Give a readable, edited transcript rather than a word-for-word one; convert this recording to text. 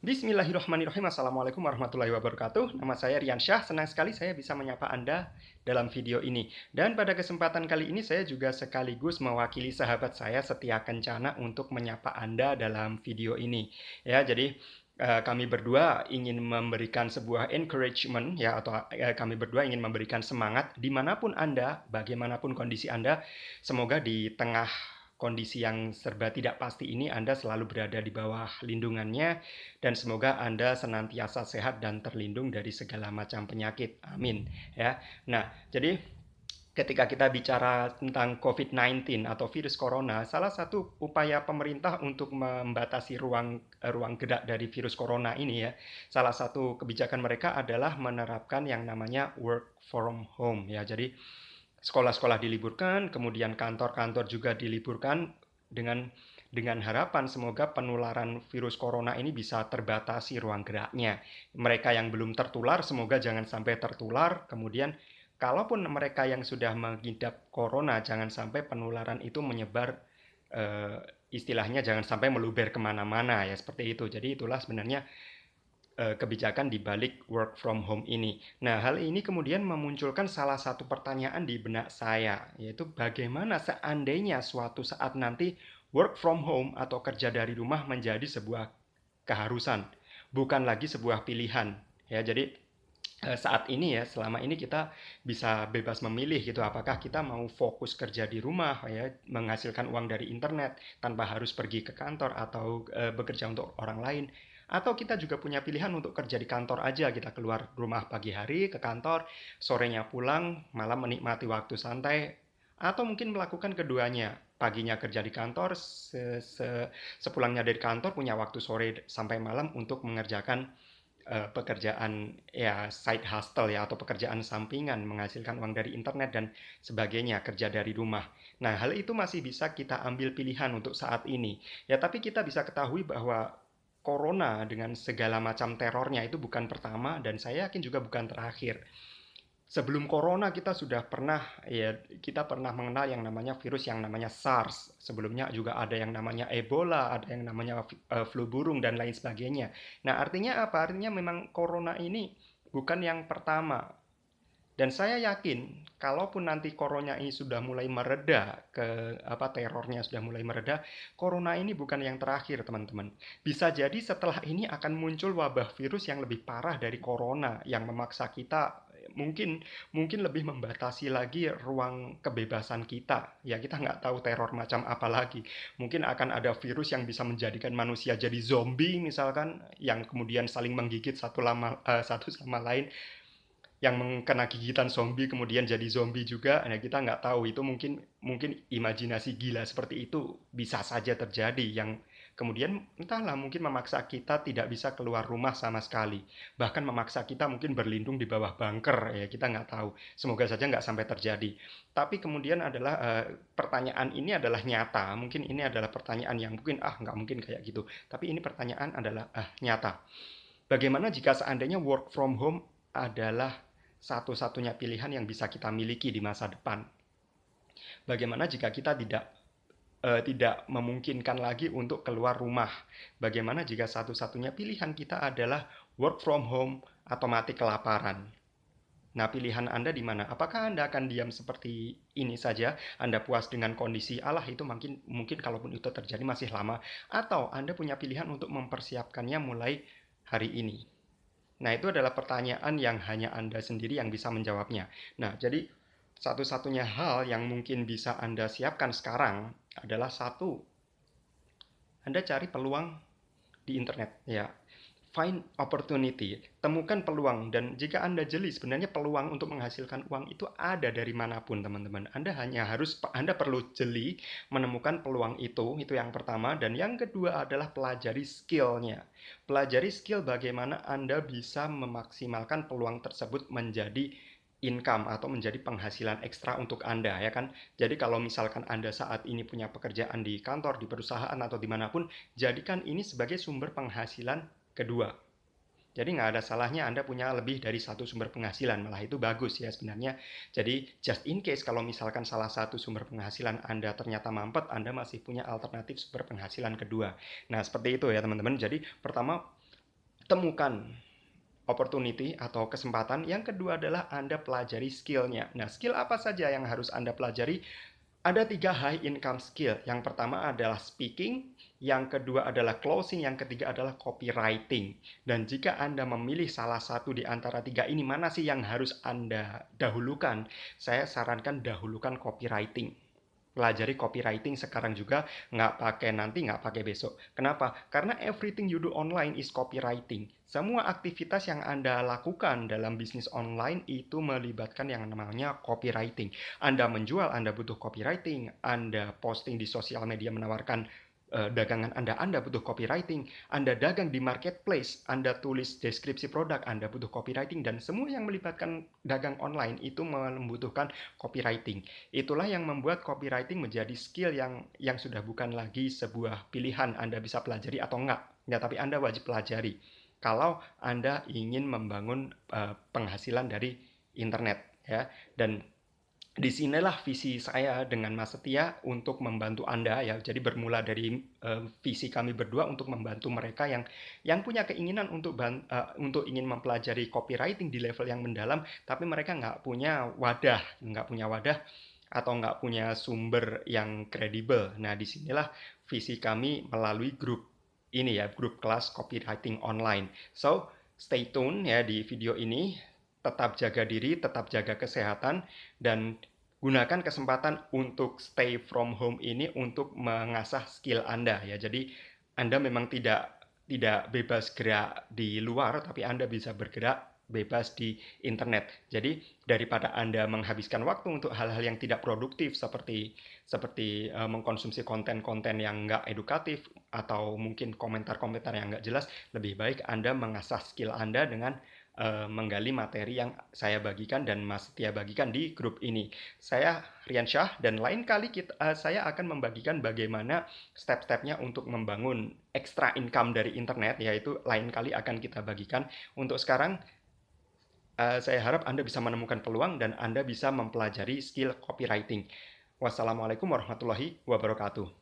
Bismillahirrahmanirrahim. Assalamualaikum warahmatullahi wabarakatuh. Nama saya Rian Syah. Senang sekali saya bisa menyapa Anda dalam video ini. Dan pada kesempatan kali ini saya juga sekaligus mewakili sahabat saya Setia Kencana untuk menyapa Anda dalam video ini. Ya, jadi kami berdua ingin memberikan sebuah encouragement ya, atau kami berdua ingin memberikan semangat dimanapun Anda, bagaimanapun kondisi Anda. Semoga di tengah kondisi yang serba tidak pasti ini Anda selalu berada di bawah lindungannya, dan semoga Anda senantiasa sehat dan terlindung dari segala macam penyakit. Amin. Ya. Nah, jadi ketika kita bicara tentang COVID-19 atau virus corona, salah satu upaya pemerintah untuk membatasi ruang gerak dari virus corona ini ya, salah satu kebijakan mereka adalah menerapkan yang namanya work from home ya. Jadi sekolah-sekolah diliburkan, kemudian kantor-kantor juga diliburkan dengan harapan semoga penularan virus corona ini bisa terbatasi ruang geraknya. Mereka yang belum tertular semoga jangan sampai tertular, kemudian kalaupun mereka yang sudah mengidap corona jangan sampai penularan itu menyebar, istilahnya jangan sampai meluber kemana-mana ya, seperti itu. Jadi itulah sebenarnya kebijakan di balik work from home ini. Nah, hal ini kemudian memunculkan salah satu pertanyaan di benak saya, yaitu bagaimana seandainya suatu saat nanti work from home atau kerja dari rumah menjadi sebuah keharusan, bukan lagi sebuah pilihan. Ya, jadi saat ini ya, selama ini kita bisa bebas memilih gitu, apakah kita mau fokus kerja di rumah ya, menghasilkan uang dari internet tanpa harus pergi ke kantor atau bekerja untuk orang lain, atau kita juga punya pilihan untuk kerja di kantor aja, kita keluar rumah pagi hari ke kantor, sorenya pulang, malam menikmati waktu santai, atau mungkin melakukan keduanya, paginya kerja di kantor, sepulangnya dari kantor punya waktu sore sampai malam untuk mengerjakan pekerjaan ya, side hustle ya, atau pekerjaan sampingan, menghasilkan uang dari internet dan sebagainya, kerja dari rumah. Nah, hal itu masih bisa kita ambil pilihan untuk saat ini. Ya, tapi kita bisa ketahui bahwa corona dengan segala macam terornya itu bukan pertama, dan saya yakin juga bukan terakhir. Sebelum corona kita pernah mengenal yang namanya virus yang namanya SARS. Sebelumnya juga ada yang namanya Ebola, ada yang namanya flu burung dan lain sebagainya. Nah, artinya apa? Artinya memang corona ini bukan yang pertama. Dan saya yakin kalaupun nanti corona ini sudah mulai mereda, terornya sudah mulai mereda, corona ini bukan yang terakhir, teman-teman. Bisa jadi setelah ini akan muncul wabah virus yang lebih parah dari corona, yang memaksa kita mungkin mungkin lebih membatasi lagi ruang kebebasan kita. Ya, kita nggak tahu teror macam apa lagi. Mungkin akan ada virus yang bisa menjadikan manusia jadi zombie misalkan, yang kemudian saling menggigit satu sama lain, yang kena gigitan zombie kemudian jadi zombie juga. Nah, kita nggak tahu, itu mungkin mungkin imajinasi gila seperti itu bisa saja terjadi, yang kemudian entahlah, mungkin memaksa kita tidak bisa keluar rumah sama sekali, bahkan memaksa kita mungkin berlindung di bawah bunker ya, kita nggak tahu. Semoga saja nggak sampai terjadi. Tapi kemudian adalah pertanyaan ini adalah nyata. Mungkin ini adalah pertanyaan yang mungkin nggak mungkin kayak gitu, tapi ini pertanyaan adalah nyata. Bagaimana jika seandainya work from home adalah satu-satunya pilihan yang bisa kita miliki di masa depan? Bagaimana jika kita tidak memungkinkan lagi untuk keluar rumah? Bagaimana jika satu-satunya pilihan kita adalah work from home atau mati kelaparan? Nah, pilihan Anda di mana? Apakah Anda akan diam seperti ini saja? Anda puas dengan kondisi Allah itu, mungkin mungkin kalaupun itu terjadi masih lama, atau Anda punya pilihan untuk mempersiapkannya mulai hari ini? Nah, itu adalah pertanyaan yang hanya Anda sendiri yang bisa menjawabnya. Nah, jadi satu-satunya hal yang mungkin bisa Anda siapkan sekarang adalah satu, Anda cari peluang di internet ya. Find opportunity, temukan peluang, dan jika Anda jeli sebenarnya peluang untuk menghasilkan uang itu ada dari manapun, teman-teman. Anda perlu jeli menemukan peluang itu yang pertama, dan yang kedua adalah pelajari skillnya. Pelajari skill bagaimana Anda bisa memaksimalkan peluang tersebut menjadi income atau menjadi penghasilan ekstra untuk Anda, ya kan? Jadi kalau misalkan Anda saat ini punya pekerjaan di kantor, di perusahaan, atau dimanapun, jadikan ini sebagai sumber penghasilan kedua. Jadi nggak ada salahnya Anda punya lebih dari satu sumber penghasilan, malah itu bagus ya sebenarnya. Jadi just in case kalau misalkan salah satu sumber penghasilan Anda ternyata mampet, Anda masih punya alternatif sumber penghasilan kedua. Nah, seperti itu ya teman-teman. Jadi pertama, temukan opportunity atau kesempatan. Yang kedua adalah Anda pelajari skill-nya. Nah, skill apa saja yang harus Anda pelajari? Ada 3 high income skill. Yang pertama adalah speaking, yang kedua adalah closing, yang ketiga adalah copywriting. Dan jika Anda memilih salah satu di antara 3 ini, mana sih yang harus Anda dahulukan? Saya sarankan dahulukan copywriting. Pelajari copywriting sekarang juga, nggak pakai nanti, nggak pakai besok. Kenapa? Karena everything you do online is copywriting. Semua aktivitas yang Anda lakukan dalam bisnis online itu melibatkan yang namanya copywriting. Anda menjual, Anda butuh copywriting. Anda posting di sosial media menawarkan dagangan Anda butuh copywriting. Anda dagang di marketplace, Anda tulis deskripsi produk, Anda butuh copywriting. Dan semua yang melibatkan dagang online itu membutuhkan copywriting. Itulah yang membuat copywriting menjadi skill yang sudah bukan lagi sebuah pilihan Anda bisa pelajari atau enggak. Ya, tapi Anda wajib pelajari kalau Anda ingin membangun penghasilan dari internet, ya. Dan disinilah visi saya dengan Mas Setia untuk membantu Anda, ya. Jadi bermula dari visi kami berdua untuk membantu mereka yang punya keinginan untuk ingin mempelajari copywriting di level yang mendalam, tapi mereka nggak punya wadah atau nggak punya sumber yang kredibel. Nah, disinilah visi kami melalui grup ini, ya, grup kelas copywriting online. So, stay tune ya di video ini. Tetap jaga diri, tetap jaga kesehatan, dan gunakan kesempatan untuk stay from home ini untuk mengasah skill Anda, ya. Jadi Anda memang tidak bebas gerak di luar, tapi Anda bisa bergerak bebas di internet. Jadi daripada Anda menghabiskan waktu untuk hal-hal yang tidak produktif seperti mengkonsumsi konten-konten yang nggak edukatif atau mungkin komentar-komentar yang nggak jelas, lebih baik Anda mengasah skill Anda dengan menggali materi yang saya bagikan dan Mas Setia bagikan di grup ini. Saya Rian Syah, dan lain kali saya akan membagikan bagaimana step-stepnya untuk membangun extra income dari internet, yaitu lain kali akan kita bagikan. Untuk sekarang, saya harap Anda bisa menemukan peluang dan Anda bisa mempelajari skill copywriting. Wassalamualaikum warahmatullahi wabarakatuh.